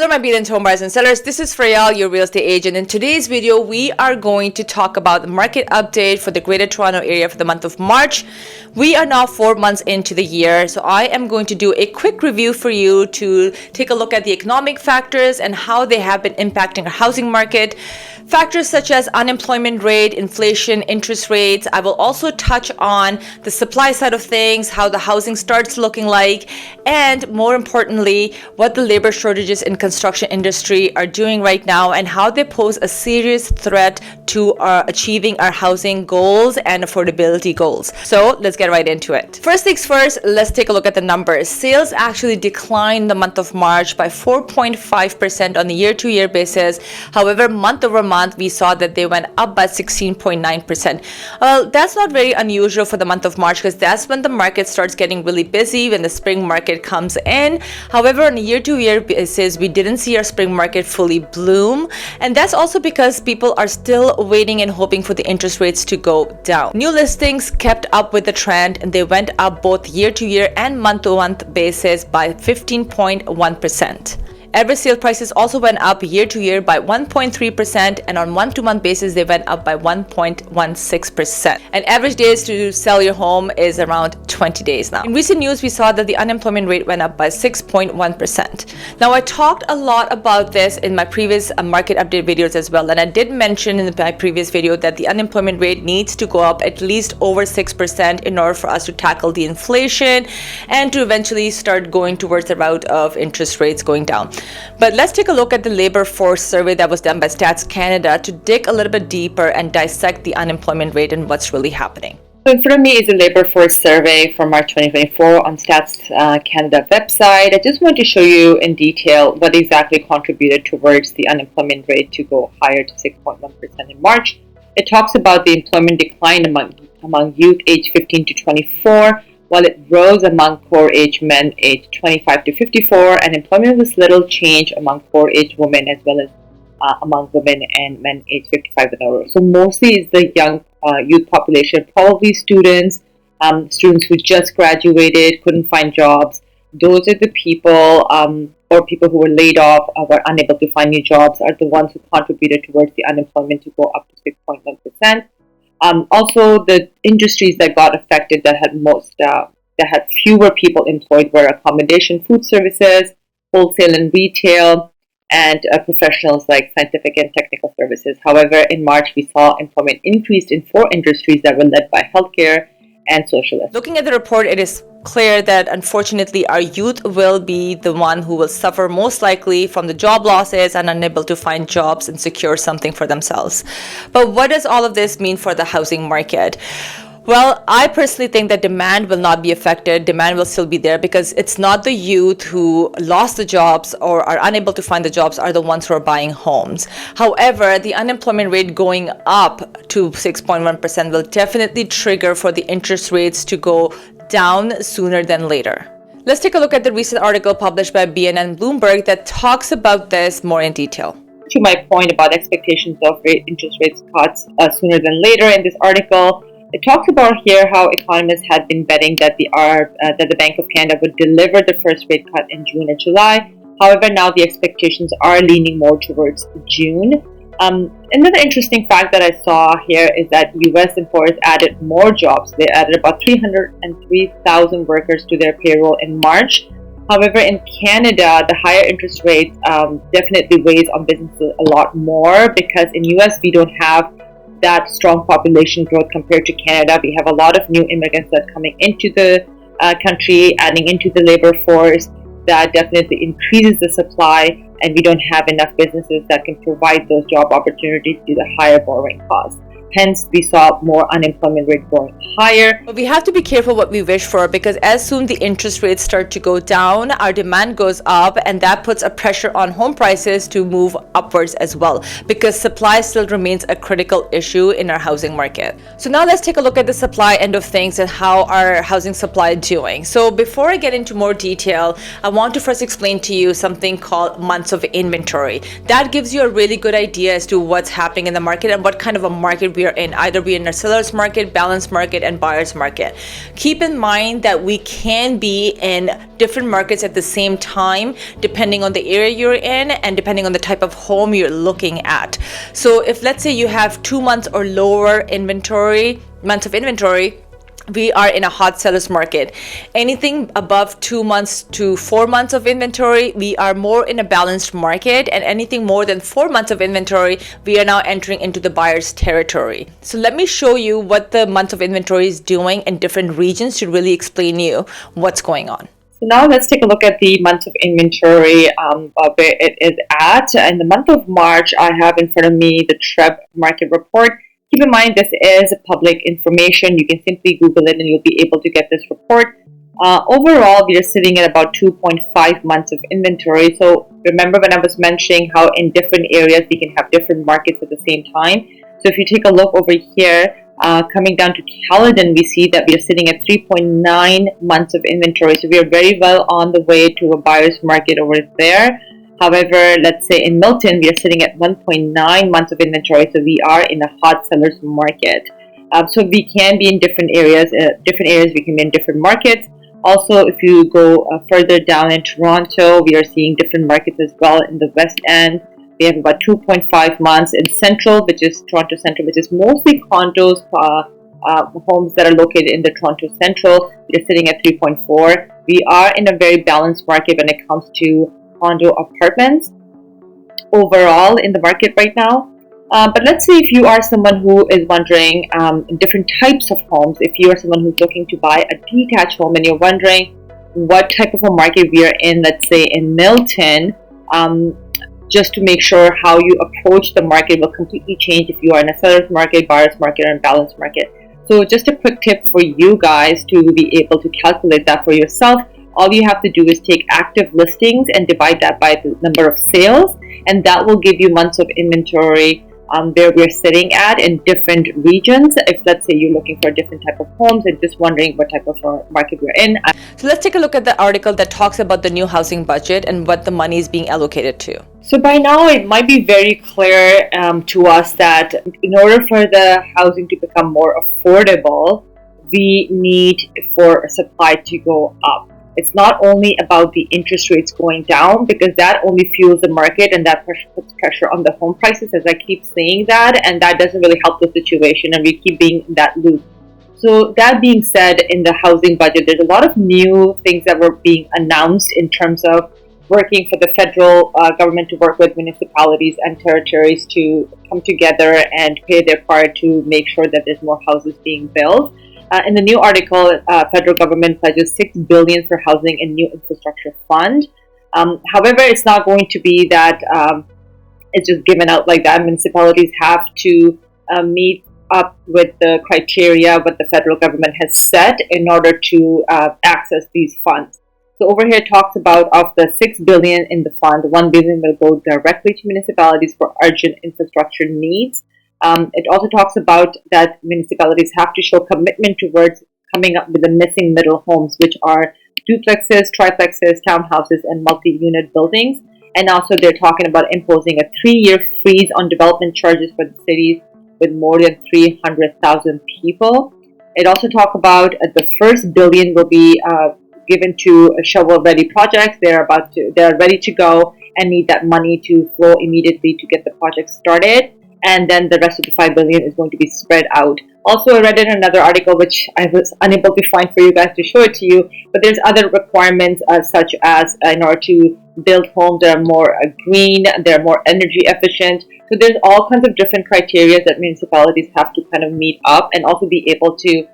Hello my beautiful home buyers and sellers, this is Faryal, your real estate agent. In today's video, we are going to talk about the market update for the Greater Toronto area for the month of March. We are now 4 months into the year, so I am going to do a quick review for you to take a look at the economic factors and how they have been impacting our housing market. Factors such as unemployment rate, inflation, interest rates. I will also touch on the supply side of things, how the housing starts looking like, and more importantly, what the labor shortages in construction industry are doing right now and how they pose a serious threat to achieving our housing goals and affordability goals. So let's get right into it. First things first, let's take a look at the numbers. Sales actually declined the month of March by 4.5% on the year-to-year basis. However, month over month, we saw that they went up by 16.9%. Well, that's not very unusual for the month of March because that's when the market starts getting really busy, when the spring market comes in. However, on a year-to-year basis, we didn't see our spring market fully bloom. And that's also because people are still waiting and hoping for the interest rates to go down. New listings kept up with the trend and they went up both year-to-year and month-to-month basis by 15.1%. Average sale prices also went up year-to-year by 1.3%, and on month-to-month basis, they went up by 1.16%. And average days to sell your home is around 20 days now. In recent news, we saw that the unemployment rate went up by 6.1%. Now, I talked a lot about this in my previous market update videos as well, and I did mention in my previous video that the unemployment rate needs to go up at least over 6% in order for us to tackle the inflation and to eventually start going towards the route of interest rates going down. But let's take a look at the labor force survey that was done by Stats Canada to dig a little bit deeper and dissect the unemployment rate and what's really happening. So in front of me is a labor force survey for March 2024 on Stats Canada website. I just want to show you in detail what exactly contributed towards the unemployment rate to go higher to 6.1% in March. It talks about the employment decline among youth aged 15 to 24, while it rose among core age men aged 25 to 54, and employment was little change among core age women as well as among women and men aged 55 and over. So mostly is the young youth population, probably students who just graduated, couldn't find jobs. Those are the people or people who were laid off or were unable to find new jobs are the ones who contributed towards the unemployment to go up to 6.1%. Also, the industries that got affected that had fewer people employed were accommodation, food services, wholesale and retail, and professionals like scientific and technical services. However, in March, we saw employment increased in 4 industries that were led by healthcare and socialists. Looking at the report, it is clear that unfortunately our youth will be the one who will suffer most likely from the job losses and unable to find jobs and secure something for themselves. But what does all of this mean for the housing market? Well, I personally think that demand will not be affected. Demand will still be there because it's not the youth who lost the jobs or are unable to find the jobs are the ones who are buying homes. However, the unemployment rate going up to 6.1% will definitely trigger for the interest rates to go down sooner than later. Let's take a look at the recent article published by BNN Bloomberg that talks about this more in detail. To my point about expectations of interest rates cuts sooner than later, in this article, it talks about here how economists had been betting that the Bank of Canada would deliver the first rate cut in June or July. However, now the expectations are leaning more towards June. Another interesting fact that I saw here is that U.S. employers added more jobs. They added about 303,000 workers to their payroll in March. However, in Canada, the higher interest rates definitely weighs on businesses a lot more because in U.S. we don't have that strong population growth compared to Canada. We have a lot of new immigrants that are coming into the country, adding into the labor force. That definitely increases the supply, and we don't have enough businesses that can provide those job opportunities due to higher borrowing costs. Hence, we saw more unemployment rate going higher. But we have to be careful what we wish for because as soon the interest rates start to go down, our demand goes up and that puts a pressure on home prices to move upwards as well because supply still remains a critical issue in our housing market. So now let's take a look at the supply end of things and how our housing supply is doing. So before I get into more detail, I want to first explain to you something called months of inventory. That gives you a really good idea as to what's happening in the market and what kind of a market we we are in. Either we're in a seller's market, balanced market, and buyer's market. Keep in mind that we can be in different markets at the same time, depending on the area you're in and depending on the type of home you're looking at. So if, let's say, you have 2 months or lower months of inventory, we are in a hot seller's market. Anything above 2 months to 4 months of inventory, we are more in a balanced market, and anything more than 4 months of inventory, we are now entering into the buyer's territory. So let me show you what the month of inventory is doing in different regions to really explain you what's going on. So now let's take a look at the months of inventory, where it is at. In the month of March, I have in front of me the TREB market report. Keep in mind, this is public information. You can simply Google it and you'll be able to get this report. Overall, we are sitting at about 2.5 months of inventory. So remember when I was mentioning how in different areas we can have different markets at the same time. So if you take a look over here, coming down to Caledon, we see that we are sitting at 3.9 months of inventory. So we are very well on the way to a buyer's market over there. However, let's say in Milton, we are sitting at 1.9 months of inventory, so we are in a hot seller's market. So we can be in different areas we can be in different markets. Also, if you go further down in Toronto, we are seeing different markets as well. In the West End, we have about 2.5 months. In Central, which is Toronto Central, which is mostly condos, homes that are located in the Toronto Central, we are sitting at 3.4. We are in a very balanced market when it comes to condo apartments overall in the market right now. But let's say if you are someone who is wondering different types of homes, if you are someone who's looking to buy a detached home and you're wondering what type of a market we are in, let's say in Milton, just to make sure how you approach the market will completely change if you are in a seller's market, buyer's market, or a balanced market. So just a quick tip for you guys to be able to calculate that for yourself. All you have to do is take active listings and divide that by the number of sales, and that will give you months of inventory where we're sitting at in different regions. If, let's say, you're looking for a different type of homes and just wondering what type of market we're in. So let's take a look at the article that talks about the new housing budget and what the money is being allocated to. So by now, it might be very clear to us that in order for the housing to become more affordable, we need for supply to go up. It's not only about the interest rates going down, because that only fuels the market and that puts pressure on the home prices, as I keep saying that, and that doesn't really help the situation, and we keep being in that loop. So that being said, in the housing budget, there's a lot of new things that were being announced in terms of working for the federal government to work with municipalities and territories to come together and play their part to make sure that there's more houses being built. In the new article, federal government pledges $6 billion for housing and new infrastructure fund. However, it's not going to be that it's just given out like that. Municipalities have to meet up with the criteria what the federal government has set in order to access these funds. So over here it talks about of the $6 billion in the fund, $1 billion will go directly to municipalities for urgent infrastructure needs. It also talks about that municipalities have to show commitment towards coming up with the missing middle homes, which are duplexes, triplexes, townhouses, and multi-unit buildings. And also they're talking about imposing a 3-year freeze on development charges for the cities with more than 300,000 people. It also talks about the first $1 billion will be given to shovel-ready projects. They're ready to go and need that money to flow immediately to get the project started. And then the rest of the $5 billion is going to be spread out. Also, I read in another article, which I was unable to find for you guys to show it to you, but there's other requirements such as in order to build homes that are more green, they're more energy efficient. So there's all kinds of different criteria that municipalities have to kind of meet up and also be able to,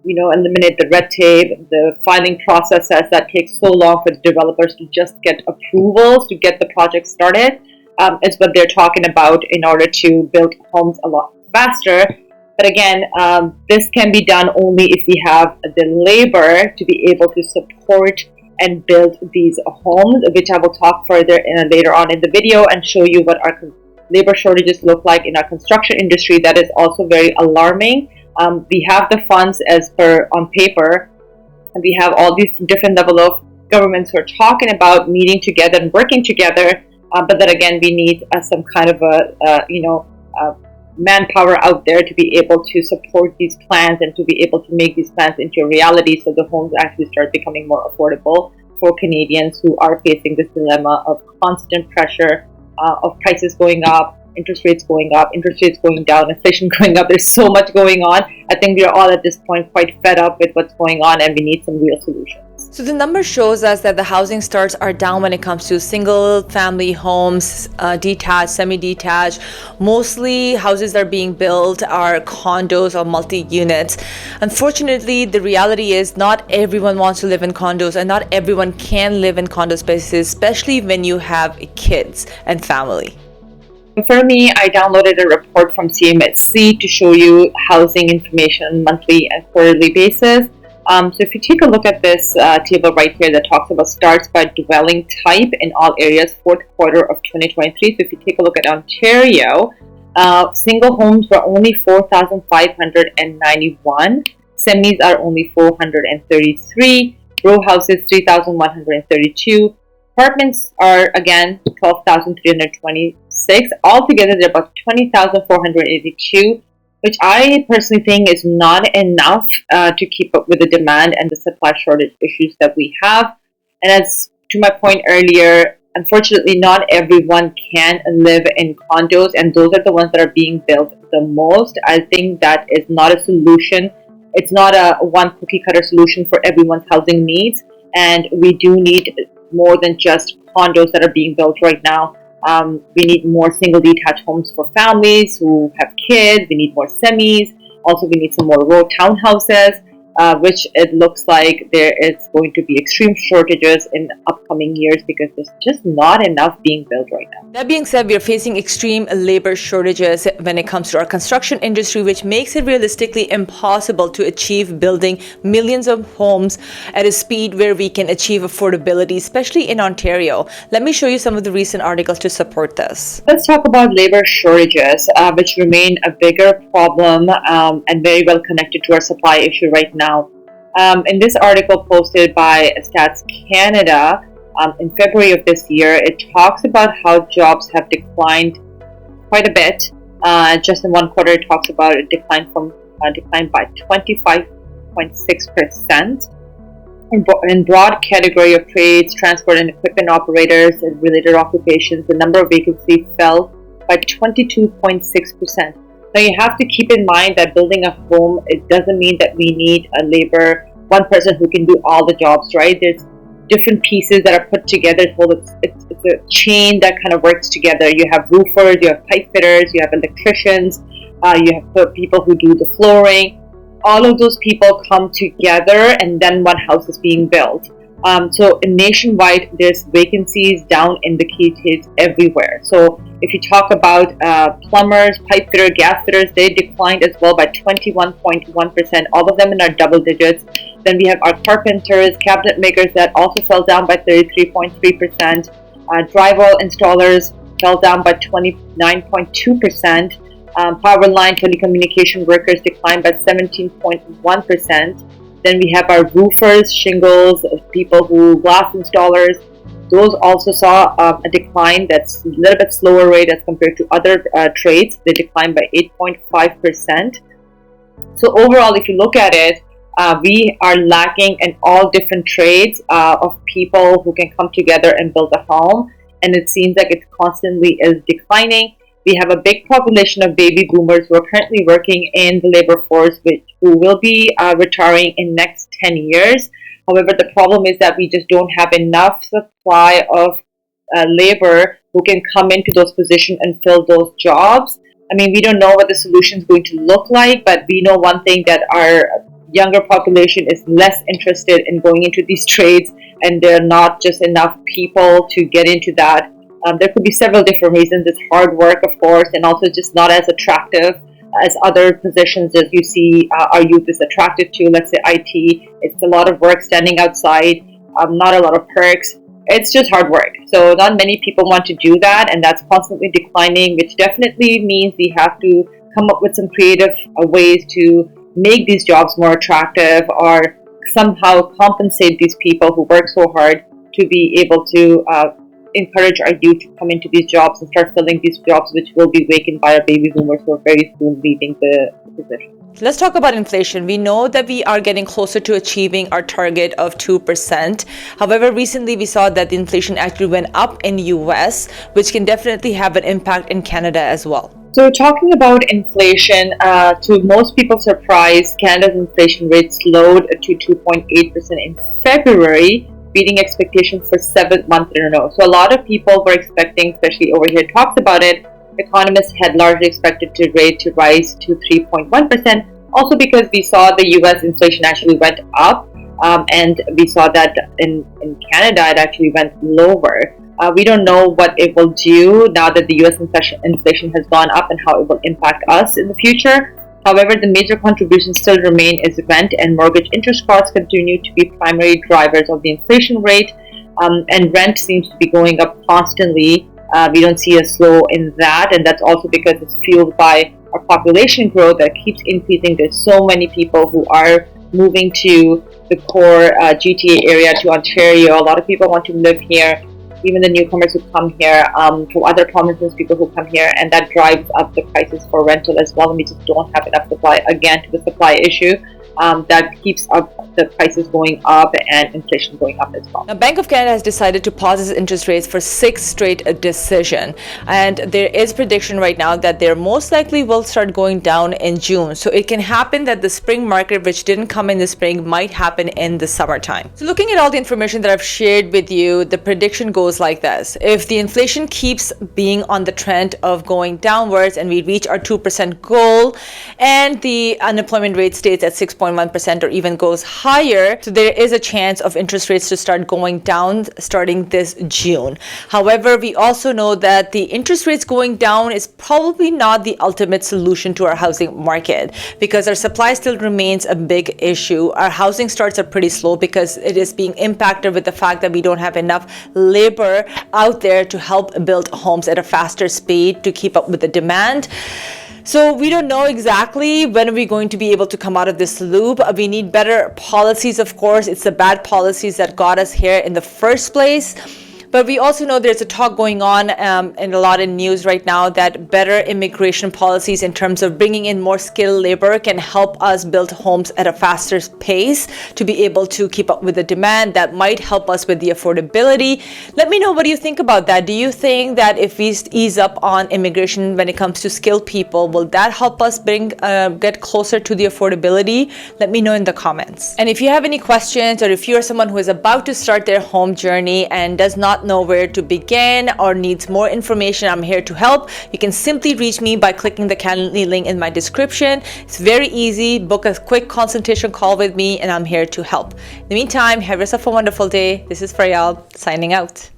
eliminate the red tape, the filing processes that takes so long for the developers to just get approvals to get the project started. Is what they're talking about in order to build homes a lot faster. But again, this can be done only if we have the labor to be able to support and build these homes, which I will talk further later on in the video and show you what our labor shortages look like in our construction industry. That is also very alarming. We have the funds as per on paper, and we have all these different level of governments who are talking about meeting together and working together. But then again, we need some kind of manpower out there to be able to support these plans and to be able to make these plans into a reality, so the homes actually start becoming more affordable for Canadians who are facing this dilemma of constant pressure of prices going up, interest rates going down, inflation going up. There's so much going on. I think we are all at this point quite fed up with what's going on, and we need some real solutions. So the number shows us that the housing starts are down when it comes to single family homes, detached, semi-detached. Mostly houses that are being built are condos or multi-units. Unfortunately, the reality is not everyone wants to live in condos, and not everyone can live in condo spaces, especially when you have kids and family. For me, I downloaded a report from CMHC to show you housing information on a monthly and quarterly basis. So if you take a look at this table right here that talks about starts by dwelling type in all areas, fourth quarter of 2023. So if you take a look at Ontario, single homes were only 4,591. Semis are only 433. Row houses 3,132. Apartments are again 12,326. Altogether, they're about 20,482. Which I personally think is not enough to keep up with the demand and the supply shortage issues that we have. And as to my point earlier, unfortunately, not everyone can live in condos, and those are the ones that are being built the most. I think that is not a solution. It's not a one cookie cutter solution for everyone's housing needs, and we do need more than just condos that are being built right now. We need more single detached homes for families who have kids. We need more semis. Also, we need some more row townhouses, which it looks like there is going to be extreme shortages in upcoming years because there's just not enough being built right now. That being said, we are facing extreme labor shortages when it comes to our construction industry, which makes it realistically impossible to achieve building millions of homes at a speed where we can achieve affordability, especially in Ontario. Let me show you some of the recent articles to support this. Let's talk about labor shortages, which remain a bigger problem and very well connected to our supply issue right now. In this article posted by Stats Canada in February of this year, it talks about how jobs have declined quite a bit. Just in one quarter, it talks about a decline by 25.6%. In broad category of trades, transport and equipment operators and related occupations, the number of vacancies fell by 22.6%. Now you have to keep in mind that building a home, it doesn't mean that we need one person who can do all the jobs, right? There's different pieces that are put together. So it's a chain that kind of works together. You have roofers, you have pipe fitters, you have electricians, you have people who do the flooring. All of those people come together and then one house is being built. So nationwide, there's vacancies down in the key states everywhere. So if you talk about plumbers, pipe fitter, gas fitters, they declined as well by 21.1%, all of them in our double digits. Then we have our carpenters, cabinet makers that also fell down by 33.3%. Drywall installers fell down by 29.2%. Power line telecommunication workers declined by 17.1%. Then we have our roofers, shingles, people who glass installers. Those also saw a decline that's a little bit slower rate as compared to other trades. They declined by 8.5%. So overall, if you look at it, we are lacking in all different trades of people who can come together and build a home. And it seems like it constantly is declining. We have a big population of baby boomers who are currently working in the labor force, who will be retiring in next 10 years. However, the problem is that we just don't have enough supply of labor who can come into those positions and fill those jobs. I mean, we don't know what the solution is going to look like, but we know one thing, that our younger population is less interested in going into these trades, and there are not just enough people to get into that. There could be several different reasons. It's hard work, of course, and also just not as attractive as other positions as you see our youth is attracted to. Let's say IT, it's a lot of work standing outside, not a lot of perks. It's just hard work. So not many people want to do that, and that's constantly declining, which definitely means we have to come up with some creative ways to make these jobs more attractive, or somehow compensate these people who work so hard to be able to encourage our youth to come into these jobs and start filling these jobs, which will be vacant by our baby boomers who are very soon leaving the position. Let's talk about inflation. We know that we are getting closer to achieving our target of 2%. However, recently we saw that the inflation actually went up in the US, which can definitely have an impact in Canada as well. So talking about inflation, to most people's surprise, Canada's inflation rate slowed to 2.8% in February, beating expectations for 7th month in a row. So a lot of people were expecting, especially over here talks about it, economists had largely expected the rate to rise to 3.1%, also because we saw the US inflation actually went up, and we saw that in Canada it actually went lower. We don't know what it will do now that the US inflation has gone up and how it will impact us in the future. However, the major contributions still remain is rent and mortgage interest costs continue to be primary drivers of the inflation rate, and rent seems to be going up constantly. We don't see a slow in that, and that's also because it's fueled by our population growth that keeps increasing. There's so many people who are moving to the core GTA area, to Ontario. A lot of people want to live here, even the newcomers who come here from other provinces, people who come here, and that drives up the prices for rental as well. And we just don't have enough supply, again, to the supply issue. That keeps up the prices going up and inflation going up as well. Now, Bank of Canada has decided to pause its interest rates for 6 straight decision, and there is prediction right now that they most likely will start going down in June. So it can happen that the spring market, which didn't come in the spring, might happen in the summertime. So looking at all the information that I've shared with you, the prediction goes like this: if the inflation keeps being on the trend of going downwards and we reach our 2% goal, and the unemployment rate stays at 6.1% or even goes higher, so there is a chance of interest rates to start going down starting this June. However, we also know that the interest rates going down is probably not the ultimate solution to our housing market, because our supply still remains a big issue. Our housing starts are pretty slow because it is being impacted with the fact that we don't have enough labor out there to help build homes at a faster speed to keep up with the demand. So we don't know exactly when we're going to be able to come out of this loop. We need better policies, of course. It's the bad policies that got us here in the first place. But we also know there's a talk going on in a lot of news right now that better immigration policies in terms of bringing in more skilled labor can help us build homes at a faster pace to be able to keep up with the demand. That might help us with the affordability. Let me know what you think about that. Do you think that if we ease up on immigration when it comes to skilled people, will that help us get closer to the affordability? Let me know in the comments. And if you have any questions, or if you're someone who is about to start their home journey and does not know where to begin or needs more information, I'm here to help. You can simply reach me by clicking the Calendly link in my description. It's very easy. Book a quick consultation call with me and I'm here to help. In the meantime, have yourself a wonderful day. This is Faryal signing out.